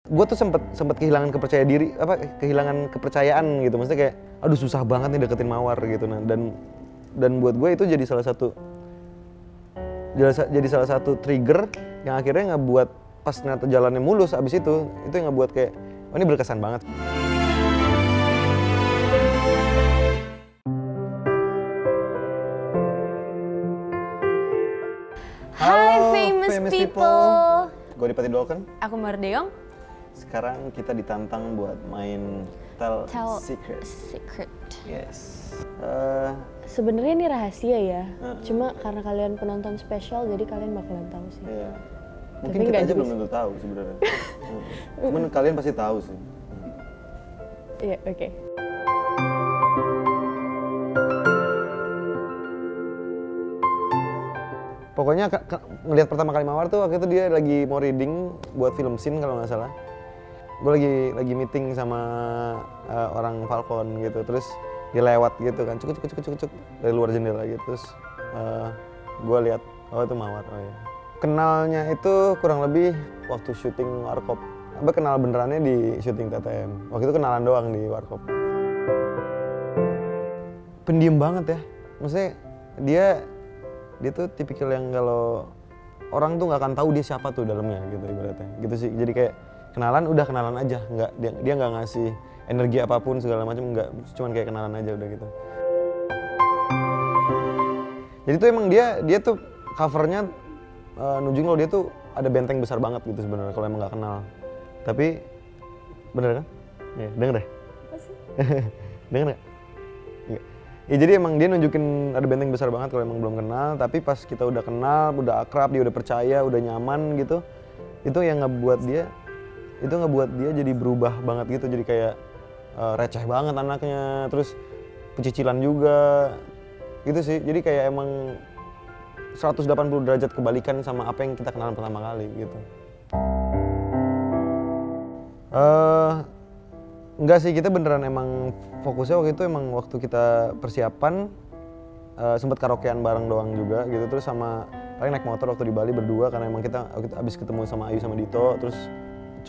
gue tuh sempet kehilangan kehilangan kepercayaan gitu, maksudnya kayak aduh susah banget nih deketin Mawar gitu. Nah, dan buat gue itu jadi salah satu trigger yang akhirnya ngebuat pas ternyata jalannya mulus abis itu yang ngebuat kayak oh ini berkesan banget. Hai famous people. Gue Dipati Dolken. Aku Mardeong. Sekarang kita ditantang buat main Tell Secret. Yes. Sebenarnya ini rahasia ya. Cuma karena kalian penonton spesial jadi kalian bakalan tahu sih. Iya. Mungkin kita aja belum tentu tahu sebenarnya. Cuman kalian pasti tahu sih. Iya, oke. Pokoknya ngelihat pertama kali Mawar tuh waktu itu dia lagi mau reading buat film scene kalau nggak salah. Gue lagi meeting sama orang Falcon gitu, terus dia lewat gitu kan, cuk dari luar jendela gitu, terus gue lihat oh itu Mawar. Oh ya. Kenalnya itu kurang lebih waktu syuting Warkop. Abah kenal benerannya di syuting TTM. Waktu itu kenalan doang di Warkop. Pendiam banget ya, maksudnya dia tuh tipikal yang kalau orang tuh nggak akan tahu dia siapa tuh dalamnya gitu ibaratnya gitu sih. Jadi kayak udah kenalan aja, nggak dia nggak ngasih energi apapun segala macam, nggak, cuman kayak kenalan aja udah gitu. Jadi tuh emang dia tuh covernya nunjukin kalau dia tuh ada benteng besar banget gitu sebenarnya kalau emang nggak kenal. Tapi bener kan? Ya, denger deh. Apa sih? Denger nggak? Ya jadi emang dia nunjukin ada benteng besar banget kalau emang belum kenal, tapi pas kita udah kenal, udah akrab, dia udah percaya, udah nyaman gitu, itu yang ngebuat dia jadi berubah banget gitu, jadi kayak receh banget anaknya, terus pecicilan juga, gitu sih. Jadi kayak emang 180 derajat kebalikan sama apa yang kita kenal pertama kali gitu. Enggak sih, kita beneran emang fokusnya waktu itu emang waktu kita persiapan sempet karaokean bareng doang juga gitu, terus sama paling naik motor waktu di Bali berdua karena emang kita abis ketemu sama Ayu sama Dito, terus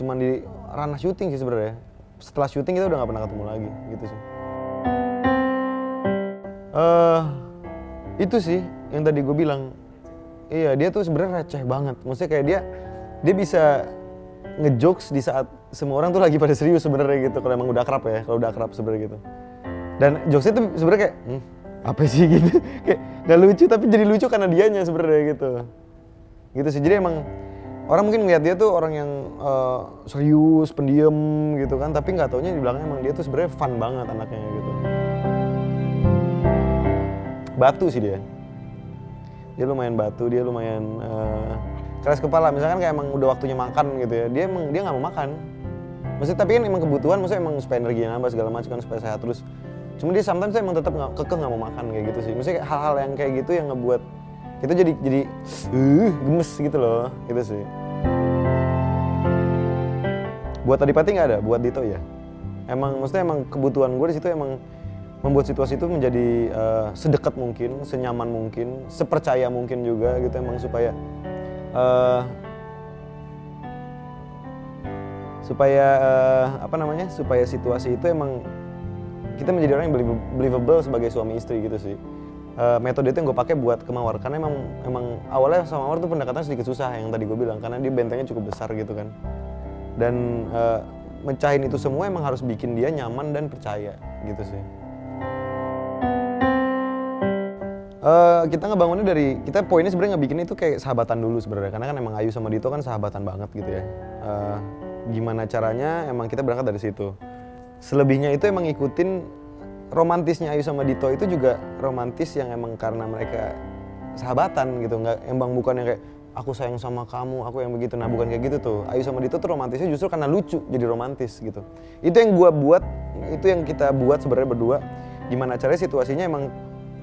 cuman di ranah syuting sih sebenarnya. Setelah syuting kita udah nggak pernah ketemu lagi gitu sih. Itu sih yang tadi gue bilang. Iya, dia tuh sebenarnya receh banget. Maksudnya kayak dia bisa ngejokes di saat semua orang tuh lagi pada serius sebenarnya gitu, kalau emang udah akrab ya, kalau udah akrab sebenarnya gitu. Dan jokesnya tuh sebenarnya kayak apa sih gitu, kayak nggak lucu tapi jadi lucu karena dianya sebenarnya gitu. Gitu sih. Jadi emang orang mungkin ngeliat dia tuh orang yang serius, pendiam gitu kan, tapi nggak taunya di belakangnya emang dia tuh sebenarnya fun banget anaknya gitu. Batu sih dia lumayan batu, dia lumayan keras kepala. Misalkan kayak emang udah waktunya makan gitu ya, dia nggak mau makan. Maksudnya tapi kan emang kebutuhan, maksudnya emang supaya energinya nambah segala macam kan, supaya sehat terus. Cuma dia sometimes emang tetap kekeh nggak mau makan kayak gitu sih. Maksudnya hal-hal yang kayak gitu yang ngebuat kita jadi gemes gitu loh, gitu sih. Buat Adipati nggak ada, buat Dito ya. Maksudnya emang kebutuhan gue di situ emang membuat situasi itu menjadi sedekat mungkin, senyaman mungkin, sepercaya mungkin juga gitu, emang supaya supaya situasi itu emang kita menjadi orang yang believable sebagai suami istri gitu sih. Metode itu yang gue pakai buat ke Mawar, karena emang awalnya sama Mawar tuh pendekatannya sedikit susah yang tadi gue bilang, karena dia bentengnya cukup besar gitu kan. Dan mencahin itu semua emang harus bikin dia nyaman dan percaya gitu sih. Kita ngebangunnya kita poinnya sebenarnya ngebikin itu kayak sahabatan dulu sebenarnya, karena kan emang Ayu sama Dito kan sahabatan banget gitu ya. Gimana caranya emang kita berangkat dari situ. Selebihnya itu emang ngikutin romantisnya Ayu sama Dito, itu juga romantis yang emang karena mereka sahabatan gitu, nggak emang bukan yang kayak aku sayang sama kamu, aku yang begitu. Nah bukan kayak gitu tuh. Ayu sama Dito tuh romantisnya justru karena lucu jadi romantis gitu. Itu yang itu yang kita buat sebenarnya berdua. Gimana caranya situasinya emang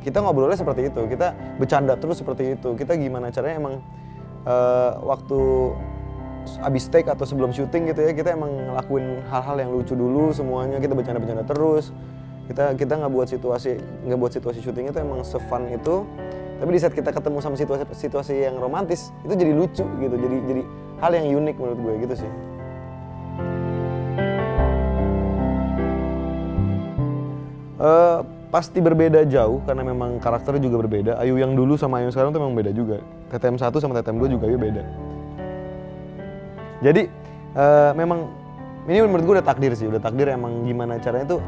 kita ngobrolnya seperti itu, kita bercanda terus seperti itu. Kita gimana caranya emang waktu abis take atau sebelum syuting gitu ya, kita emang ngelakuin hal-hal yang lucu dulu semuanya, kita bercanda-bercanda terus. Kita nggak buat situasi syuting itu emang se-fun itu. Tapi di saat kita ketemu sama situasi yang romantis, itu jadi lucu gitu, jadi hal yang unik menurut gue gitu sih. pasti berbeda jauh karena memang karakternya juga berbeda. Ayu yang dulu sama Ayu sekarang tuh memang beda juga. TTM 1 sama TTM 2 juga Ayu beda. Jadi memang ini menurut gue udah takdir sih, udah takdir emang gimana caranya tuh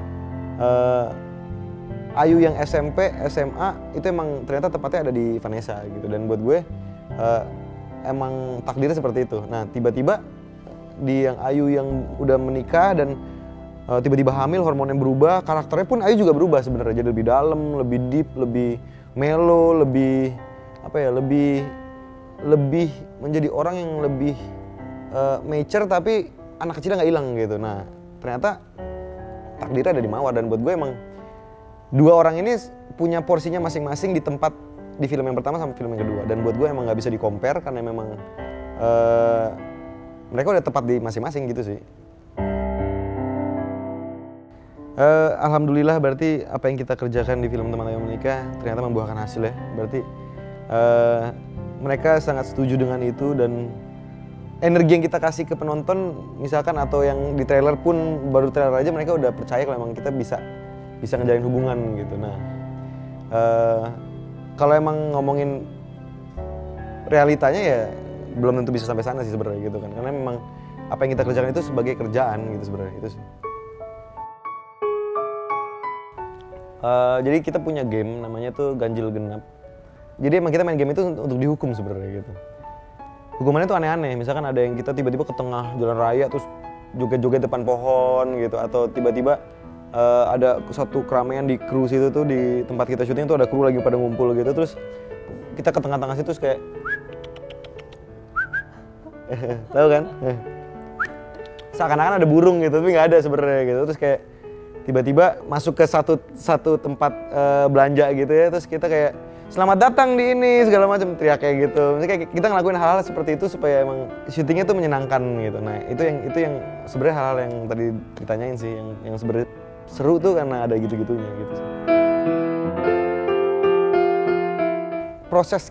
Ayu yang SMP, SMA itu emang ternyata tepatnya ada di Vanessa gitu. Dan buat gue emang takdirnya seperti itu. Nah tiba-tiba di yang Ayu yang udah menikah dan tiba-tiba hamil, hormonnya berubah, karakternya pun Ayu juga berubah sebenarnya, jadi lebih dalam, lebih deep, lebih mellow, lebih apa ya, lebih menjadi orang yang lebih mature tapi anak kecilnya nggak hilang gitu. Nah ternyata takdirnya ada di Mawar dan buat gue emang dua orang ini punya porsinya masing-masing di tempat di film yang pertama sama film yang kedua dan buat gue emang nggak bisa di-compare karena memang mereka udah tepat di masing-masing gitu sih. Alhamdulillah berarti apa yang kita kerjakan di film Teman Ayu Menikah ternyata membuahkan hasil ya. Berarti mereka sangat setuju dengan itu dan energi yang kita kasih ke penonton misalkan atau yang di trailer pun baru trailer aja mereka udah percaya kalau emang kita bisa ngejalin hubungan gitu. Nah kalau emang ngomongin realitanya ya belum tentu bisa sampai sana sih sebenarnya gitu kan, karena memang apa yang kita kerjakan itu sebagai kerjaan gitu sebenarnya itu sih. Jadi kita punya game namanya tuh Ganjil Genap. Jadi emang kita main game itu untuk dihukum sebenarnya gitu. Hukumannya tuh aneh-aneh. Misalkan ada yang kita tiba-tiba ke tengah jalan raya terus joget-joget depan pohon gitu, atau tiba-tiba ada satu keramaian di kru situ tuh di tempat kita syuting tuh ada kru lagi pada ngumpul gitu, terus kita ke tengah-tengah situ terus kayak tahu kan? Seakan-akan ada burung gitu tapi nggak ada sebenarnya gitu, terus kayak tiba-tiba masuk ke satu tempat belanja gitu ya, terus kita kayak selamat datang di ini segala macam teriak kayak gitu. Maksudnya kayak kita ngelakuin hal-hal seperti itu supaya emang syutingnya tuh menyenangkan gitu. Nah itu yang sebenarnya hal-hal yang tadi ditanyain sih yang sebenarnya seru tuh karena ada gitu-gitunya gitu. Proses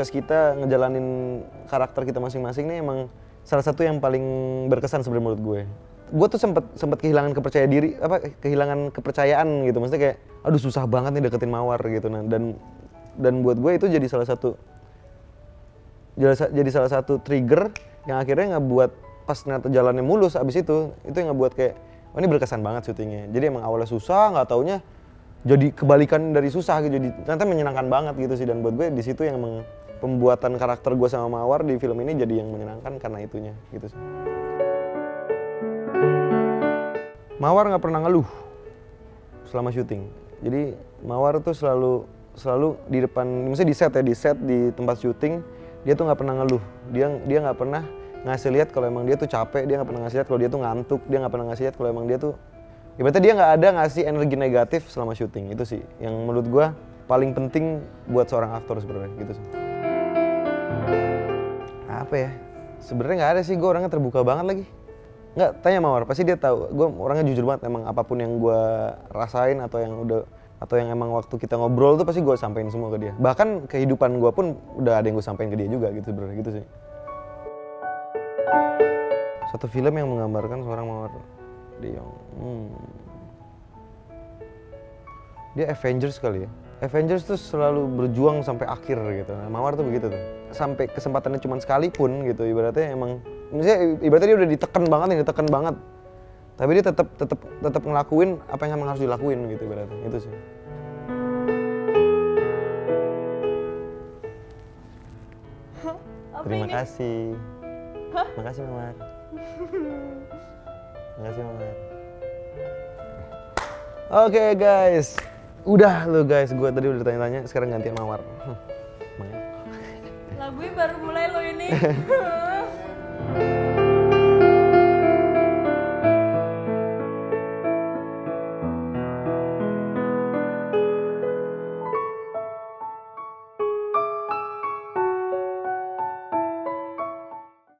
kita ngejalanin karakter kita masing-masing nih emang salah satu yang paling berkesan sebenarnya menurut gue. Gue tuh sempet kehilangan kehilangan kepercayaan gitu, maksudnya kayak aduh susah banget nih deketin Mawar gitu. Nah dan buat gue itu jadi salah satu trigger yang akhirnya ngebuat pas ternyata jalannya mulus abis itu yang ngebuat kayak oh ini berkesan banget syutingnya. Jadi emang awalnya susah, nggak taunya jadi kebalikan dari susah gitu, jadi ternyata menyenangkan banget gitu sih. Dan buat gue di situ yang emang pembuatan karakter gue sama Mawar di film ini jadi yang menyenangkan karena itunya gitu sih. Mawar nggak pernah ngeluh selama syuting. Jadi Mawar tuh selalu di depan, misalnya di set di tempat syuting dia tuh nggak pernah ngeluh. Dia nggak pernah ngasih lihat kalau emang dia tuh capek, dia nggak pernah ngasih lihat kalau dia tuh ngantuk, dia nggak pernah ngasih lihat kalau emang dia tuh ibaratnya dia nggak ada ngasih energi negatif selama syuting. Itu sih yang menurut gue paling penting buat seorang aktor sebenarnya gitu sih. Apa ya? Sebenarnya nggak ada sih, gue orangnya terbuka banget lagi. Nggak, tanya Mawar, pasti dia tahu. Gue orangnya jujur banget, emang apapun yang gue rasain atau yang emang waktu kita ngobrol tuh pasti gue sampein semua ke dia. Bahkan kehidupan gue pun udah ada yang gue sampein ke dia juga gitu sebenarnya gitu sih. Satu film yang menggambarkan seorang Mawar Deong. Dia Avengers kali ya. Avengers tuh selalu berjuang sampai akhir gitu. Nah, Mawar tuh begitu tuh. Sampai kesempatannya cuma sekali pun gitu, ibaratnya emang ibaratnya dia udah ditekan banget. Tapi dia tetap ngelakuin apa yang emang harus dilakuin gitu ibaratnya. Itu sih. Terima kasih. Makasih Mawar. Makasih Mawar. Oke guys. Udah lo guys, gue tadi udah tanya-tanya, sekarang gantian Mawar. Lagunya baru mulai lo ini.